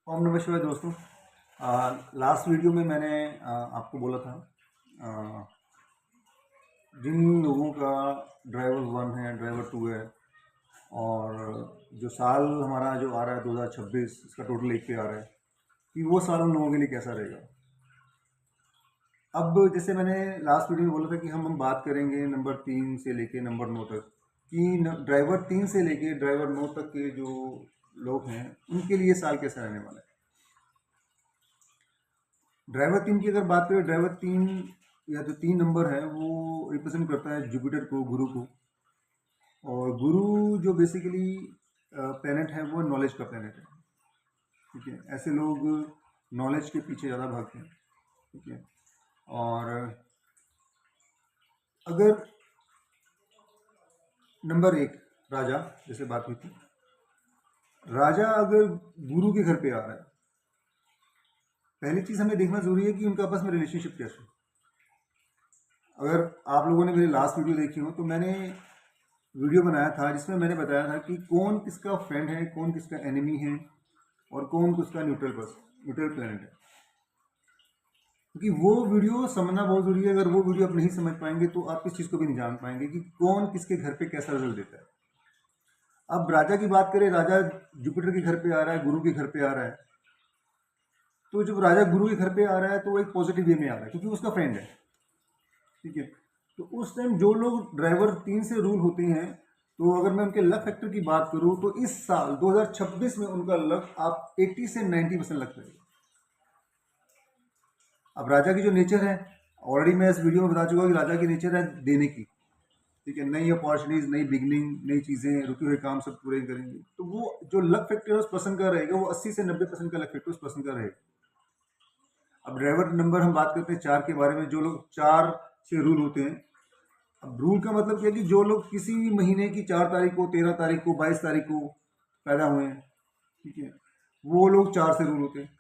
ओम नमः शिवाय दोस्तों। लास्ट वीडियो में मैंने आपको बोला था आ, जिन लोगों का ड्राइवर वन है, ड्राइवर टू है, और जो साल हमारा जो आ रहा है 2026, इसका टोटल एक पे आ रहा है कि वो साल उन लोगों के लिए कैसा रहेगा। अब जैसे मैंने लास्ट वीडियो में बोला था कि हम बात करेंगे नंबर 3 से लेके नंबर 9 तक, कि ड्राइवर 3 से लेके ड्राइवर 9 तक के जो लोग हैं उनके लिए साल कैसा रहने वाला है। ड्राइवर 3 की अगर बात करें, ड्राइवर 3 या जो 3 नंबर है वो रिप्रेजेंट करता है जुपिटर को, गुरु को। और गुरु जो बेसिकली प्लेनेट है वो नॉलेज का प्लेनेट है। ठीक है, ऐसे लोग नॉलेज के पीछे ज़्यादा भागते हैं। ठीक है, और अगर नंबर 1 राजा, जैसे बात हुई थी, राजा अगर गुरु के घर पे आ रहा है, पहली चीज़ हमें देखना जरूरी है कि उनका आपस में रिलेशनशिप कैसे है। अगर आप लोगों ने मेरी लास्ट वीडियो देखी हो तो मैंने वीडियो बनाया था जिसमें मैंने बताया था कि कौन किसका फ्रेंड है, कौन किसका एनिमी है, और कौन किसका न्यूट्रल प्लेनेट है। क्योंकि वो वीडियो समझना बहुत जरूरी है। अगर वो वीडियो आप नहीं समझ पाएंगे तो आप इस चीज़ को भी नहीं जान पाएंगे कि कौन किसके घर पे कैसा रिजल्ट देता है। अब राजा की बात करें, राजा जुपिटर के घर पे आ रहा है, गुरु के घर पे आ रहा है। तो जब राजा गुरु के घर पे आ रहा है तो वो एक पॉजिटिव वे में आ रहा है क्योंकि उसका फ्रेंड है। ठीक है, तो उस टाइम जो लोग ड्राइवर 3 से रूल होते हैं, तो अगर मैं उनके लक फैक्टर की बात करूं तो इस साल 2026 में उनका लक आप 80 से 90% लग पाएगा। अब राजा की जो नेचर है, ऑलरेडी मैं इस वीडियो में बता चुका कि राजा की नेचर है देने की। ठीक है, नई अपॉर्चुनिटीज, नई बिगनिंग, नई चीज़ें, रुके हुए काम सब पूरे करेंगे। तो वो जो लक फैक्टर उस पर्सन का रहेगा वो 80 से 90% का लक फैक्टर उस पर्सन का रहेगा। अब ड्राइवर नंबर हम बात करते हैं 4 के बारे में, जो लोग 4 से रूल होते हैं। अब रूल का मतलब क्या है कि जो लोग किसी भी महीने की 4 तारीख को, 13 तारीख को, 22 तारीख को पैदा हुए हैं, ठीक है, वो लोग 4 से रूल होते हैं।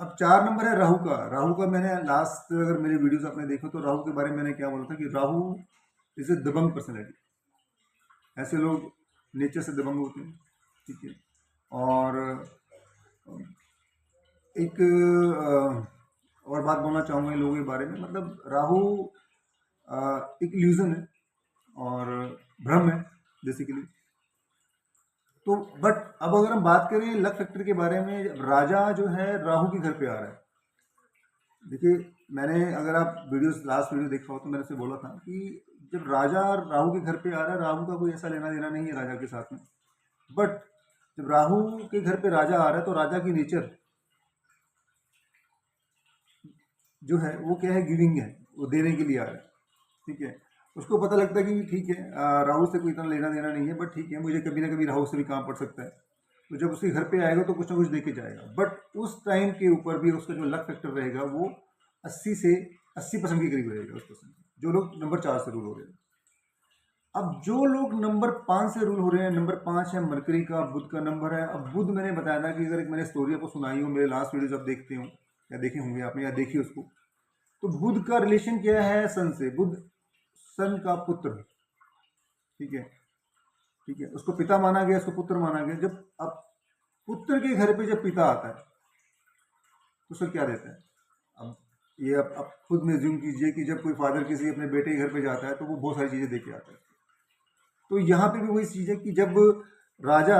अब 4 नंबर है राहु का। राहु का मैंने लास्ट, अगर मेरे वीडियोस आपने देखो तो राहु के बारे में मैंने क्या बोला था कि राहु इज ए दबंग पर्सनैलिटी। ऐसे लोग नेचर से दबंग होते हैं। ठीक है, और एक और बात बोलना चाहूँगा इन लोगों के बारे में। मतलब राहु एक इल्यूजन है और भ्रम है बेसिकली। तो बट अब अगर हम बात करें लक फैक्टर के बारे में, राजा जो है राहु के घर पे आ रहा है। देखिए, मैंने, अगर आप लास्ट वीडियो देखा हो तो मैंने से बोला था कि जब राजा राहु के घर पे आ रहा है, राहु का कोई ऐसा लेना देना नहीं है राजा के साथ में। बट जब राहु के घर पे राजा आ रहा है तो राजा की नेचर जो है वो क्या है, गिविंग है, वो देने के लिए आ रहा है। ठीक है, उसको पता लगता है कि ठीक है, राहु से कोई इतना लेना देना नहीं है, बट ठीक है, मुझे कभी ना कभी राहु से भी काम पड़ सकता है। तो जब उसके घर पे आएगा तो कुछ ना कुछ दे के जाएगा। बट उस टाइम के ऊपर भी उसका जो लक फैक्टर रहेगा वो 80 से 80% के करीब रहेगा उस पर्सन, जो लोग नंबर 4 से रूल हो रहे हैं। अब जो लोग नंबर 5 से रूल हो रहे हैं, नंबर 5 है मरकरी का, बुध का नंबर है। अब बुध, मैंने बताया था कि अगर एक मैंने स्टोरी आपको सुनाई हो, मेरे लास्ट वीडियोज आप देखते हो या देखे होंगे आपने या देखी उसको, तो बुध का रिलेशन क्या है सन से। बुध सन का पुत्र, ठीक है, ठीक है, उसको पिता माना गया, उसको पुत्र माना गया। जब अब पुत्र के घर पे जब पिता आता है तो उसको क्या देता है। अब ये आप खुद में ज्यूम कीजिए कि जब कोई फादर किसी अपने बेटे के घर पे जाता है तो वो बहुत सारी चीजें दे के आता है। तो यहाँ पे भी वही चीज है कि जब राजा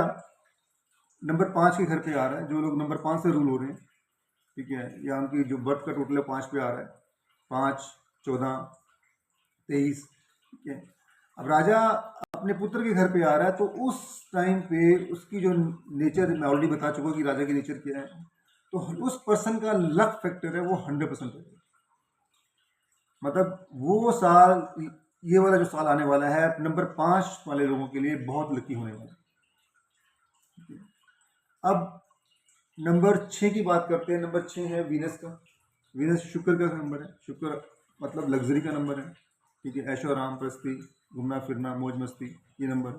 नंबर 5 के घर पे आ रहा है, जो लोग नंबर 5 से रूल हो रहे हैं, ठीक है, या उनकी जो बर्थ का टोटल है 5 पे आ रहा है, 5, 14, 23। ठीक है, अब राजा अपने पुत्र के घर पे आ रहा है तो उस टाइम पे उसकी जो नेचर, मैं ऑलरेडी बता चुका कि राजा की नेचर क्या है, तो उस पर्सन का लक फैक्टर है वो 100% है। मतलब वो साल, ये वाला जो साल आने वाला है नंबर 5 वाले लोगों के लिए बहुत लकी होने वाला है। अब नंबर 6 की बात करते हैं। नंबर 6 है वीनस का। वीनस शुक्र का नंबर है। शुक्र मतलब लग्जरी का नंबर है। ठीक है, ऐशो आराम, प्रस्ती, घूमना फिरना, मौज मस्ती, ये नंबर।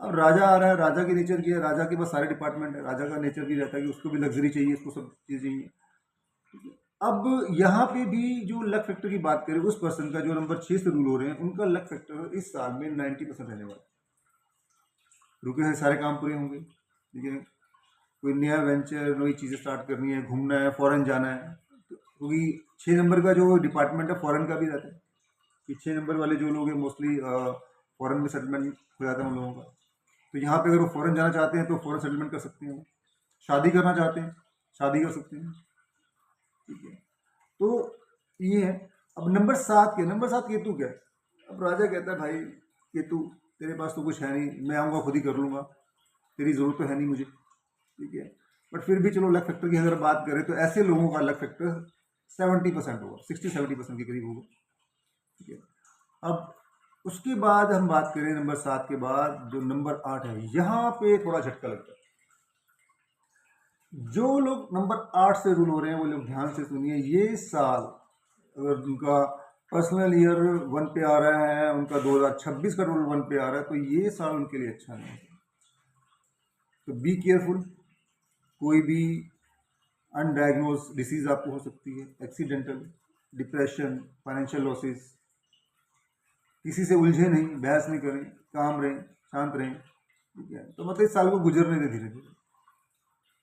अब राजा आ रहा है, राजा की नेचर की है, राजा के पास सारे डिपार्टमेंट है, राजा का नेचर भी रहता है कि उसको भी लग्जरी चाहिए, उसको सब चीज़ चाहिए। अब यहाँ पे भी जो लक फैक्टर की बात करें, उस पर्सन का जो नंबर 6 से रूल हो रहे हैं, उनका लक फैक्टर इस साल में 90% रहने वाला है। रुके हुए सारे काम पूरे होंगे। ठीक है। कोई नया वेंचर, नई चीज़ें स्टार्ट करनी है, घूमना है, फॉरेन जाना है, क्योंकि 6 नंबर का जो डिपार्टमेंट है फॉरेन का भी रहता है कि 6 नंबर वाले जो लोग हैं मोस्टली फॉरेन में सेटलमेंट हो जाता है उन लोगों का। तो यहाँ पे अगर वो फॉरेन जाना चाहते हैं तो फॉरेन सेटलमेंट कर सकते हैं वो। शादी करना चाहते हैं, शादी कर सकते हैं, ठीक है। तो ये है। अब नंबर 7 केतु क्या है। अब राजा कहता है भाई केतु तेरे पास तो कुछ है नहीं, मैं आऊँगा खुद ही कर लूँगा, तेरी ज़रूरत तो है नहीं मुझे, ठीक है। बट फिर भी चलो लक फैक्टर की अगर बात करें तो ऐसे लोगों का लक फैक्टर 70% होगा, 60-70% के करीब होगा, ठीक है। अब उसके बाद हम बात करें नंबर 7 के बाद जो नंबर 8 है, यहाँ पे थोड़ा झटका लगता है। जो लोग नंबर 8 से रूल हो रहे हैं वो लोग ध्यान से सुनिए। ये साल अगर उनका पर्सनल ईयर 1 पे आ रहा है, उनका 2026 का रूल 1 पे आ रहा है, तो ये साल उनके लिए अच्छा नहीं है। तो बी केयरफुल। कोई भी अनडायग्नोज डिसीज आपको हो सकती है, एक्सीडेंटल, डिप्रेशन, फाइनेंशियल लॉसेस। किसी से उलझे नहीं, बहस नहीं करें, काम रहें, शांत रहें, ठीक है। तो मतलब इस साल को गुजरने दें धीरे धीरे।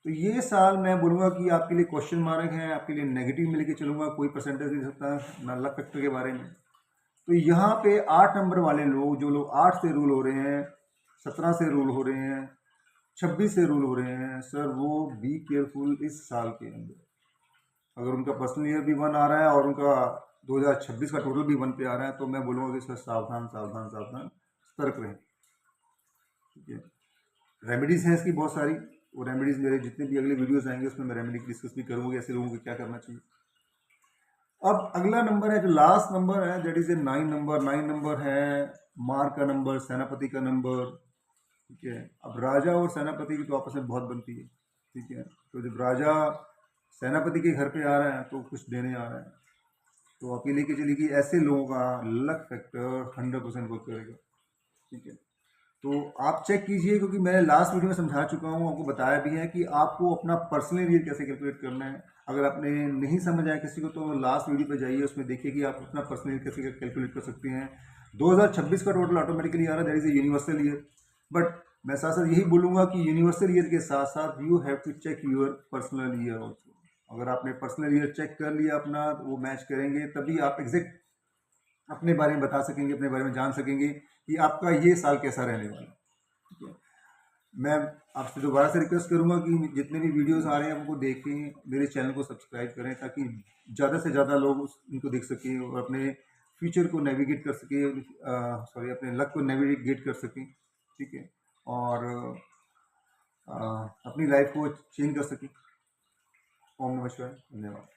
तो ये साल मैं बोलूँगा कि आपके लिए क्वेश्चन मार्क है, आपके लिए नेगेटिव में लेके चलूँगा, कोई परसेंटेज नहीं सकता ना लक फैक्टर के बारे में। तो यहाँ पे 8 नंबर वाले लोग, जो लोग 8 से रूल हो रहे हैं, 17 से रूल हो रहे हैं, 26 से रूल हो रहे हैं, सर वो बी केयरफुल इस साल के अंदर। अगर उनका पर्सनल ईयर भी 1 आ रहा है और उनका 2026 का टोटल भी 1 पे आ रहा है, तो मैं बोलूँगा कि सर सावधान सावधान सावधान, सतर्क रहें, ठीक है। रेमेडीज़ हैं इसकी बहुत सारी, वो रेमेडीज़ मेरे जितने भी अगले वीडियोस आएंगे उसमें मैं रेमेडी डिस्कस भी करूँगा, ऐसे लोगों को क्या करना चाहिए। अब अगला नंबर है जो लास्ट नंबर है, दैट इज ए 9 नंबर है मार का नंबर, सेनापति का नंबर, ठीक है। अब राजा और सेनापति की तो आपस में बहुत बनती है, ठीक है। तो जब राजा सेनापति के घर पे आ रहा है तो कुछ देने आ रहा है, तो आप ये लेके चलिए कि ऐसे लोगों का लक फैक्टर 100% वर्क करेगा, ठीक है। तो आप चेक कीजिए, क्योंकि मैंने लास्ट वीडियो में समझा चुका हूँ, आपको बताया भी है कि आपको अपना पर्सनल ईयर कैसे कैलकुलेट करना है। अगर आपने नहीं समझ आया किसी को तो लास्ट वीडियो पे जाइए, उसमें देखिए कि आप अपना पर्सनल ईयर कैसे कैलकुलेट कर सकते हैं। 2026 का टोटल ऑटोमेटिकली आ रहा है, that is a universal year. But मैं साथ साथ यही बोलूँगा कि यूनिवर्सल ईयर के साथ साथ you have to check your personal year also. अगर आपने पर्सनल ईयर चेक कर लिया अपना, तो वो मैच करेंगे, तभी आप एग्जैक्ट अपने बारे में बता सकेंगे, अपने बारे में जान सकेंगे कि आपका ये साल कैसा रहने वाला है, ठीक है। मैं आपसे दोबारा से रिक्वेस्ट करूंगा कि जितने भी वीडियोस आ रहे हैं उनको देखें, मेरे चैनल को सब्सक्राइब करें, ताकि ज़्यादा से ज़्यादा लोग इनको देख सकें और अपने फ्यूचर को नेविगेट कर सकें, अपने लक को नेविगेट कर सकें, ठीक है। और अपनी लाइफ को चेंज कर सकें। ओम नमः शिवाय। धन्यवाद।